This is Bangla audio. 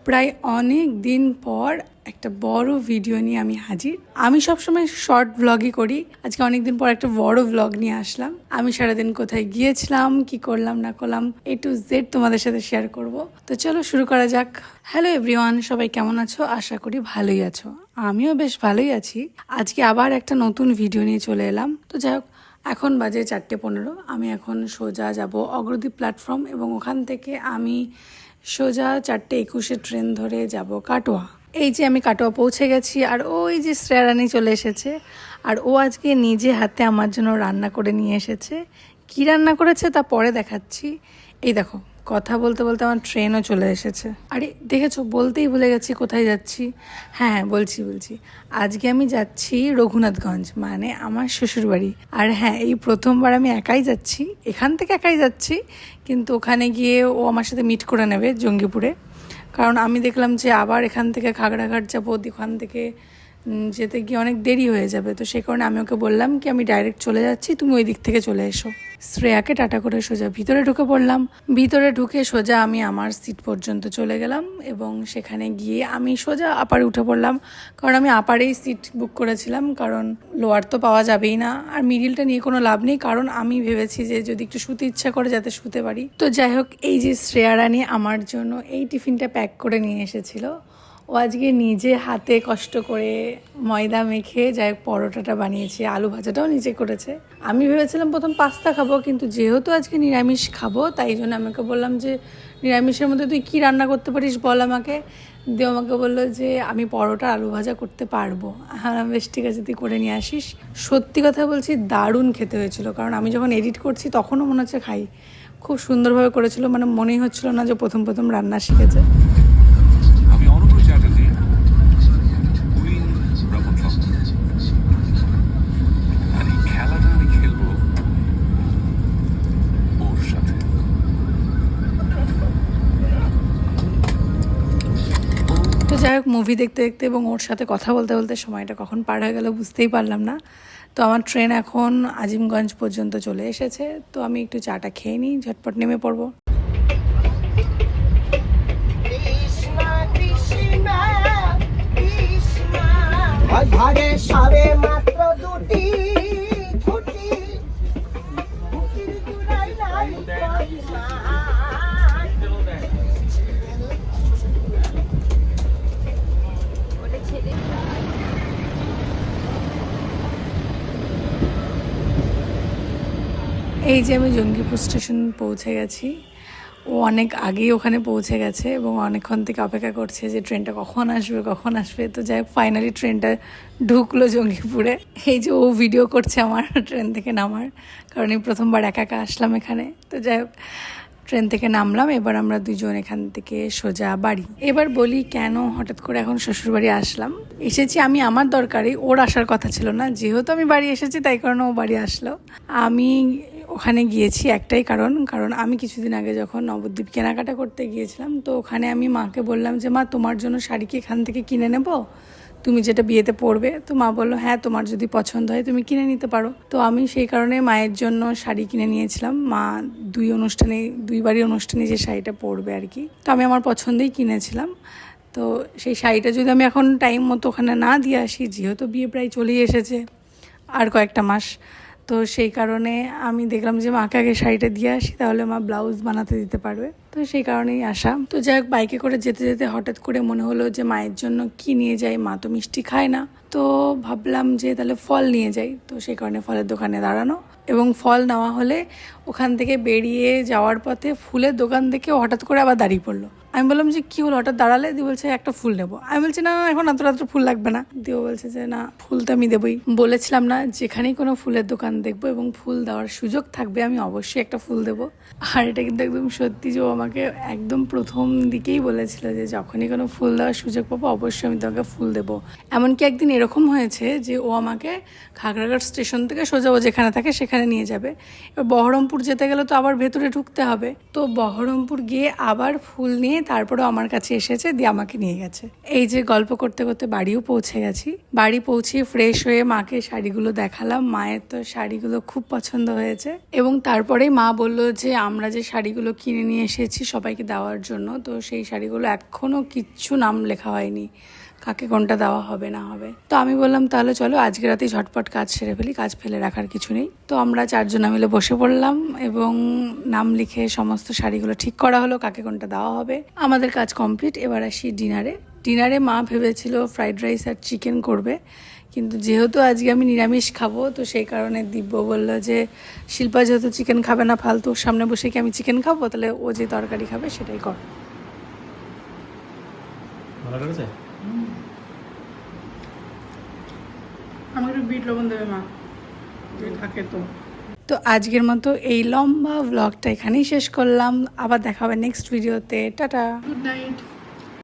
প্রায় অনেক দিন পর একটা বড় ভিডিও নিয়ে আমি হাজির। আমি সবসময় শর্ট ভ্লগই করি, আজকে অনেকদিন পর একটা বড় ভ্লগ নিয়ে আসলাম। আমি সারাদিন কোথায় গিয়েছিলাম, কি করলাম না করলাম, A to Z তোমাদের সাথে শেয়ার করব। তো চলো শুরু করা যাক। হ্যালো এভরিওয়ান, সবাই কেমন আছো? আশা করি ভালোই আছো। আমিও বেশ ভালোই আছি। আজকে আবার একটা নতুন ভিডিও নিয়ে চলে এলাম। তো যাই হোক, এখন বাজে 4:15। আমি এখন সোজা যাব অগ্রদ্বীপ প্ল্যাটফর্ম এবং ওখান থেকে আমি সোজা 4:21 ট্রেন ধরে যাব কাটোয়া। এই যে আমি কাটোয়া পৌঁছে গেছি, আর ওই যে শ্রেয়া রানী চলে এসেছে, আর ও আজকে নিজে হাতে আমার জন্য রান্না করে নিয়ে এসেছে। কি রান্না করেছে তা পরে দেখাচ্ছি। এই দেখো, কথা বলতে বলতে আমার ট্রেনও চলে এসেছে। আরে দেখেছো, বলতেই ভুলে গেছি কোথায় যাচ্ছি। হ্যাঁ বলছি আজকে আমি যাচ্ছি রঘুনাথগঞ্জ, মানে আমার শ্বশুরবাড়ি। আর হ্যাঁ, এই প্রথমবার আমি একাই যাচ্ছি, এখান থেকে একাই যাচ্ছি, কিন্তু ওখানে গিয়ে ও আমার সাথে মিট করে নেবে জঙ্গিপুরে। কারণ আমি দেখলাম যে আবার এখান থেকে খাগড়াঘাট যাবো, ওখান থেকে যেতে গিয়ে অনেক দেরি হয়ে যাবে। তো সেই কারণে আমি ওকে বললাম কি আমি ডাইরেক্ট চলে যাচ্ছি, তুমি ওই দিক থেকে চলে এসো। শ্রেয়াকে টাটা করে সোজা ভিতরে ঢুকে পড়লাম। ভিতরে ঢুকে সোজা আমি আমার সিট পর্যন্ত চলে গেলাম এবং সেখানে গিয়ে আমি সোজা আপারে উঠে পড়লাম। কারণ আমি আপারেই সিট বুক করেছিলাম, কারণ লোয়ার তো পাওয়া যাবেই না, আর মিডিলটা নিয়ে কোনো লাভ নেই। কারণ আমি ভেবেছি যে যদি একটু শুতে ইচ্ছা করে যাতে শুতে পারি। তো যাই হোক, এই যে শ্রেয়া রানী আমার জন্য এই টিফিনটা প্যাক করে নিয়ে এসেছিল। ও আজকে নিজে হাতে কষ্ট করে ময়দা মেখে যাই হোক পরোটাটা বানিয়েছে, আলু ভাজাটাও নিজে করেছে। আমি ভেবেছিলাম প্রথম পাস্তা খাবো, কিন্তু যেহেতু আজকে নিরামিষ খাবো তাই জন্য আমাকে বললাম যে নিরামিষের মধ্যে তুই কী রান্না করতে পারিস বল আমাকে। দিয়ে আমাকে বললো যে আমি পরোটা আলু ভাজা করতে পারবো। হ্যাঁ বেশ ঠিক আছে, তুই করে নিয়ে আসিস। সত্যি কথা বলছি, দারুণ খেতে হয়েছিল। কারণ আমি যখন এডিট করছি তখনও মনে হচ্ছে খাই, খুব সুন্দরভাবে করেছিল, মানে মনেই হচ্ছিল না যে প্রথম রান্না শিখেছে। তো যাই হোক, মুভি দেখতে দেখতে এবং ওর সাথে কথা বলতে বলতে সময়টা কখন পার হয়ে গেল বুঝতেই পারলাম না। তো আমার ট্রেন এখন আজিমগঞ্জ পর্যন্ত চলে এসেছে। তো আমি একটু চাটা খেয়ে নিই, ঝটপট নেমে পড়বো। মাত্র দুটি এই যে আমি জঙ্গিপুর স্টেশন পৌঁছে গেছি। ও অনেক আগেই ওখানে পৌঁছে গেছে এবং অনেকক্ষণ থেকে অপেক্ষা করছে যে ট্রেনটা কখন আসবে। তো যাই হোক, ফাইনালি ট্রেনটা ঢুকলো জঙ্গিপুরে। এই যে ও ভিডিও করছে আমার ট্রেন থেকে নামার, কারণ এই প্রথমবার একা আসলাম এখানে। তো যাই হোক, ট্রেন থেকে নামলাম। এবার আমরা দুজন এখান থেকে সোজা বাড়ি। এবার বলি কেন হঠাৎ করে এখন শ্বশুরবাড়ি আসলাম। এসেছি আমি আমার দরকারে, ওর আসার কথা ছিল না। যেহেতু আমি বাড়ি এসেছি তাই কারণে ও বাড়ি আসলো। আমি ওখানে গিয়েছি একটাই কারণ আমি কিছুদিন আগে যখন নবদ্বীপ কেনাকাটা করতে গিয়েছিলাম, তো ওখানে আমি মাকে বললাম যে মা, তোমার জন্য শাড়ি কি এখান থেকে কিনে নেব, তুমি যেটা বিয়েতে পরবে? তো মা বললো হ্যাঁ, তোমার যদি পছন্দ হয় তুমি কিনে নিতে পারো। তো আমি সেই কারণে মায়ের জন্য শাড়ি কিনে নিয়েছিলাম। মা দুইবারই অনুষ্ঠানে যে শাড়িটা পরবে আর কি, তো আমি আমার পছন্দেই কিনেছিলাম। তো সেই শাড়িটা যদি আমি এখন টাইম মতো ওখানে না দিয়ে আসি, যেহেতু বিয়ে প্রায় চলেই এসেছে আর কয়েকটা মাস, তো সেই কারণে আমি দেখলাম যে মাকে আগে শাড়িটা দিয়ে আসি, তাহলে মা ব্লাউজ বানাতে দিতে পারবে। তো সেই কারণেই আসা। তো যাই হোক, বাইকে করে যেতে যেতে হঠাৎ করে মনে হলো যে মায়ের জন্য কি নিয়ে যাই, মা তো মিষ্টি খায় না। তো ভাবলাম যে তাহলে ফল নিয়ে যাই। তো সেই কারণে ফলের দোকানে দাঁড়ানো, এবং ফল নেওয়া হলে ওখান থেকে বেরিয়ে যাওয়ার পথে ফুলের দোকান থেকে হঠাৎ করে আবার দাঁড়িয়ে পড়লো। আমি বললাম যে কী হলো হঠাৎ দাঁড়ালে? দিয়ে বলছে একটা ফুল নেবো। আমি বলছি না এখন এত ফুল লাগবে না। দিয়েও বলছে যে না, ফুল তো আমি দেবই। বলেছিলাম না, যেখানেই কোনো ফুলের দোকান দেখবো এবং ফুল দেওয়ার সুযোগ থাকবে আমি অবশ্যই একটা ফুল দেবো। আর এটা কিন্তু একদম সত্যি, যে ও আমাকে একদম প্রথম দিকেই বলেছিল যে যখনই কোনো ফুল দেওয়ার সুযোগ পাবো অবশ্যই আমি তোমাকে ফুল দেবো। এমনকি একদিন এরকম হয়েছে যে ও আমাকে খাগড়াঘাট স্টেশন থেকে সোজা ও যেখানে থাকে সেখানে নিয়ে যাবে। এবার বহরমপুর যেতে গেলে তো আবার ভেতরে ঢুকতে হবে। তো বহরমপুর গিয়ে আবার ফুল নিয়ে তারপরেও আমার কাছে এসেছে, দিয়ে আমাকে নিয়ে গেছে। এই যে গল্প করতে করতে বাড়িও পৌঁছে গেছি। বাড়ি পৌঁছে ফ্রেশ হয়ে মাকে শাড়িগুলো দেখালাম। মায়ের তো শাড়িগুলো খুব পছন্দ হয়েছে এবং তারপরেই মা বলল যে আমরা যে শাড়িগুলো কিনে নিয়ে এসেছি সবাইকে দেওয়ার জন্য, তো সেই শাড়িগুলো এখনও কিচ্ছু নাম লেখা হয়নি, কাকে কোনটা দেওয়া হবে না হবে। তো আমি বললাম তাহলে চলো আজকে রাতেই ঝটপট কাজ সেরে ফেলি, কাজ ফেলে রাখার কিছু নেই। তো আমরা 4 জনা মিলে বসে পড়লাম এবং নাম লিখে সমস্ত শাড়িগুলো ঠিক করা হলো, কাকে কোনটা দেওয়া হবে। আমাদের কাজ কমপ্লিট। এবার আসি ডিনারে মা ভেবেছিল ফ্রাইড রাইস আর চিকেন করবে, কিন্তু যেহেতু আজকে আমি নিরামিষ খাবো তো সেই কারণে দিব্য বললো যে শিল্পা যেহেতু চিকেন খাবে না, ফালতু সামনে বসে কি আমি চিকেন খাবো, তাহলে ও যে তরকারি খাবে সেটাই কর। ভালো করেছে? আমাকে একটু বিট লবণ দেবে মা, যদি থাকে তো। তো আজকের মতো এই লম্বা ব্লগটা এখানেই শেষ করলাম। আবার দেখা হবে নেক্সট ভিডিওতে। Tata, good night.